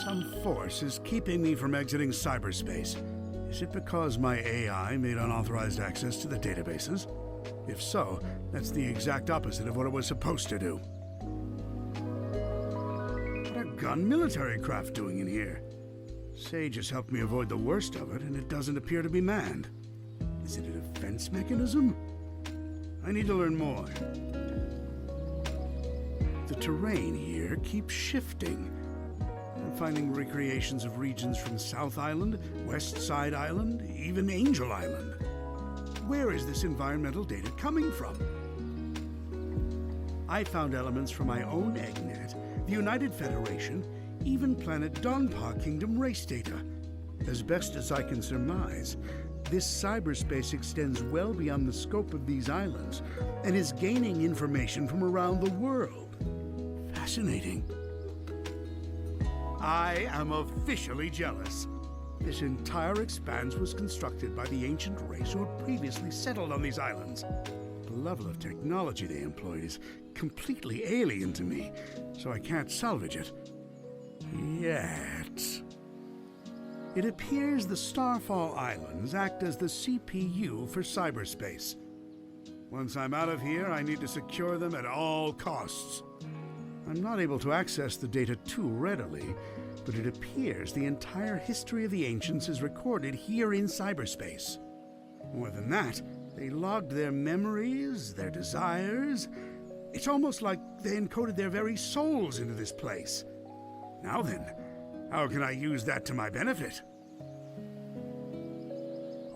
Some force is keeping me from exiting cyberspace. Is it because my AI made unauthorized access to the databases? If so, that's the exact opposite of what it was supposed to do. What are gun military craft doing in here? Sage has helped me avoid the worst of it, and it doesn't appear to be manned. Is it a defense mechanism? I need to learn more. The terrain here keeps shifting. I'm finding recreations of regions from South Island, West Side Island, even Angel Island. Where is this environmental data coming from? I found elements from my own Eggnet, the United Federation, even planet Donpa Kingdom race data. As best as I can surmise, this cyberspace extends well beyond the scope of these islands and is gaining information from around the world. Fascinating. I am officially jealous. This entire expanse was constructed by the ancient race who had previously settled on these islands. The level of technology they employed is completely alien to me, so I can't salvage it. Yet. It appears the Starfall Islands act as the CPU for cyberspace. Once I'm out of here, I need to secure them at all costs. I'm not able to access the data too readily, but it appears the entire history of the ancients is recorded here in cyberspace. More than that, they logged their memories, their desires. It's almost like they encoded their very souls into this place. Now then, how can I use that to my benefit?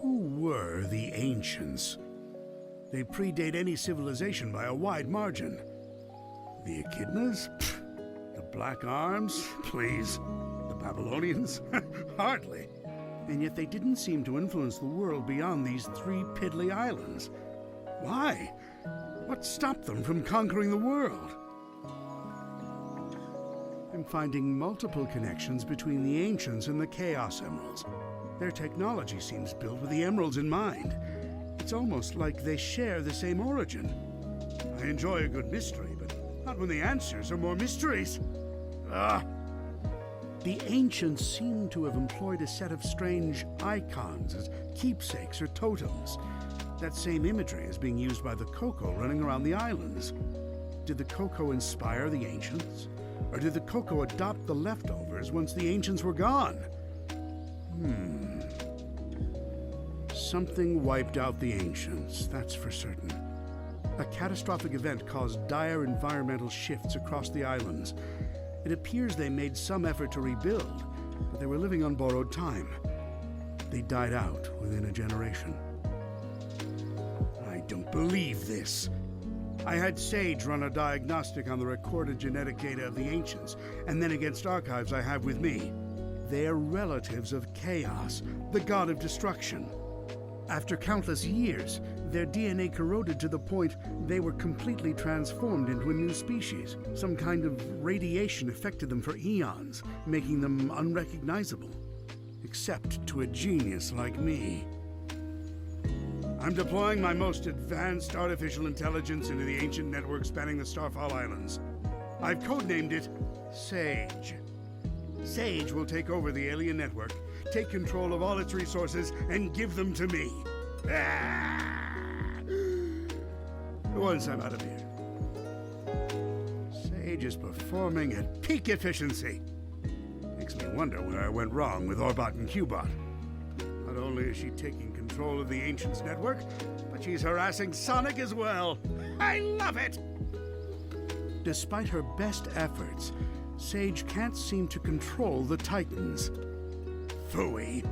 Who were the ancients? They predate any civilization by a wide margin. The Echidnas? The Black Arms? Please. The Babylonians? Hardly. And yet they didn't seem to influence the world beyond these 3 piddly islands. Why? What stopped them from conquering the world? I'm finding multiple connections between the ancients and the Chaos Emeralds. Their technology seems built with the emeralds in mind. It's almost like they share the same origin. I enjoy a good mystery, but not when the answers are more mysteries. The ancients seem to have employed a set of strange icons as keepsakes or totems. That same imagery is being used by the Coco running around the islands. Did the Coco inspire the ancients? Or did the Coco adopt the leftovers once the ancients were gone? Something wiped out the ancients, that's for certain. A catastrophic event caused dire environmental shifts across the islands. It appears they made some effort to rebuild, but they were living on borrowed time. They died out within a generation. I don't believe this. I had Sage run a diagnostic on the recorded genetic data of the ancients, and then against archives I have with me. They're relatives of Chaos, the god of destruction. After countless years, their DNA corroded to the point they were completely transformed into a new species. Some kind of radiation affected them for eons, making them unrecognizable. Except to a genius like me. I'm deploying my most advanced artificial intelligence into the ancient network spanning the Starfall Islands. I've codenamed it Sage. Sage will take over the alien network, take control of all its resources, and give them to me. Once I'm out of here. Sage is performing at peak efficiency. Makes me wonder where I went wrong with Orbot and Qbot. Not only is she taking control of the Ancients network, but she's harassing Sonic as well. I love it! Despite her best efforts, Sage can't seem to control the Titans. Phooey.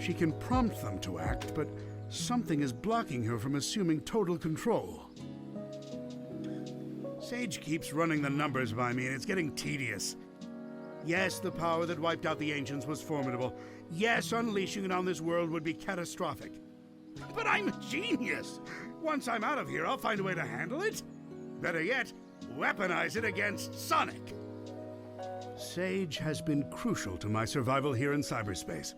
She can prompt them to act, but something is blocking her from assuming total control. Sage keeps running the numbers by me, and it's getting tedious. Yes, the power that wiped out the Ancients was formidable. Yes, unleashing it on this world would be catastrophic. But I'm a genius! Once I'm out of here, I'll find a way to handle it. Better yet, weaponize it against Sonic. Sage has been crucial to my survival here in cyberspace.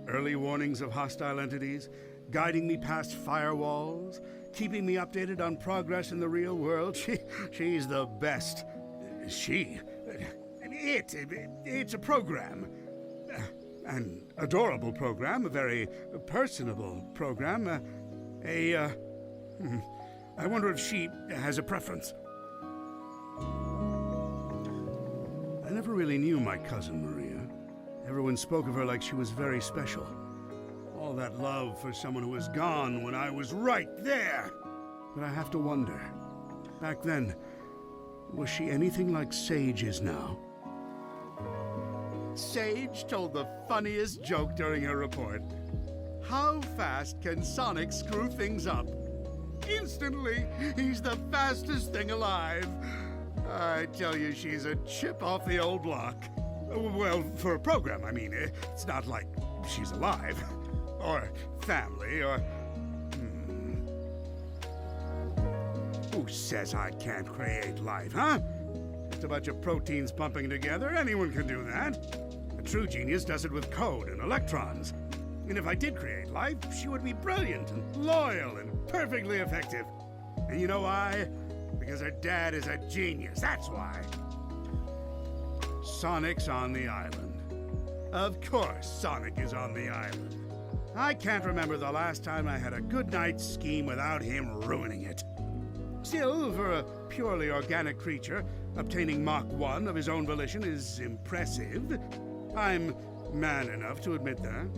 Early warnings of hostile entities, guiding me past firewalls, keeping me updated on progress in the real world. She's the best. It's a program. An adorable program, a very personable program. I wonder if she has a preference. I never really knew my cousin Maria. Everyone spoke of her like she was very special. All that love for someone who was gone when I was right there. But I have to wonder, back then, was she anything like Sage is now? Sage told the funniest joke during her report. How fast can Sonic screw things up? Instantly, he's the fastest thing alive. I tell you, she's a chip off the old block. Well, for a program, I mean. It's not like she's alive. Or family, or... Who says I can't create life, huh? Just a bunch of proteins pumping together. Anyone can do that. A true genius does it with code and electrons. And if I did create life, she would be brilliant and loyal and perfectly effective. And you know why? Because her dad is a genius, that's why. Sonic's on the island. Of course Sonic is on the island. I can't remember the last time I had a good night's scheme without him ruining it. Still, for a purely organic creature, obtaining Mach 1 of his own volition is impressive. I'm man enough to admit that.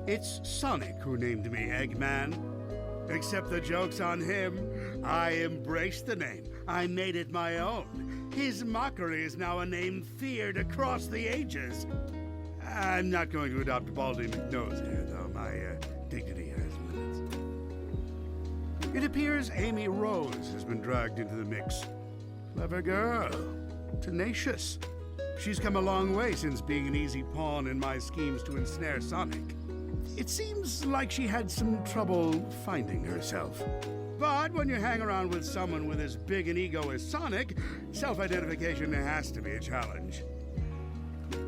It's Sonic who named me Eggman. Except the joke's on him. I embraced the name. I made it my own. His mockery is now a name feared across the ages. I'm not going to adopt Baldy McNose here, though. My dignity has limits. It appears Amy Rose has been dragged into the mix. Clever girl. Tenacious. She's come a long way since being an easy pawn in my schemes to ensnare Sonic. It seems like she had some trouble finding herself. But when you hang around with someone with as big an ego as Sonic, self-identification has to be a challenge.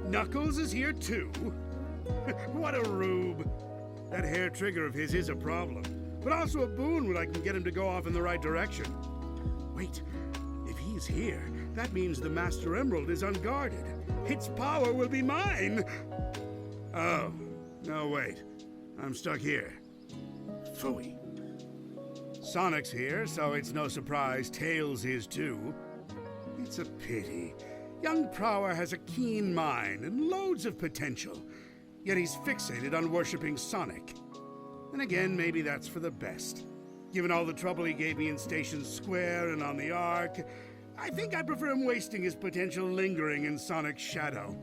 Knuckles is here too? What a rube. That hair trigger of his is a problem, but also a boon when I can get him to go off in the right direction. Wait, if he's here, that means the Master Emerald is unguarded. Its power will be mine! Oh, no wait. I'm stuck here. Phooey. Sonic's here, so it's no surprise Tails is too. It's a pity. Young Prower has a keen mind and loads of potential, yet he's fixated on worshipping Sonic. And again, maybe that's for the best. Given all the trouble he gave me in Station Square and on the Ark, I think I prefer him wasting his potential lingering in Sonic's shadow.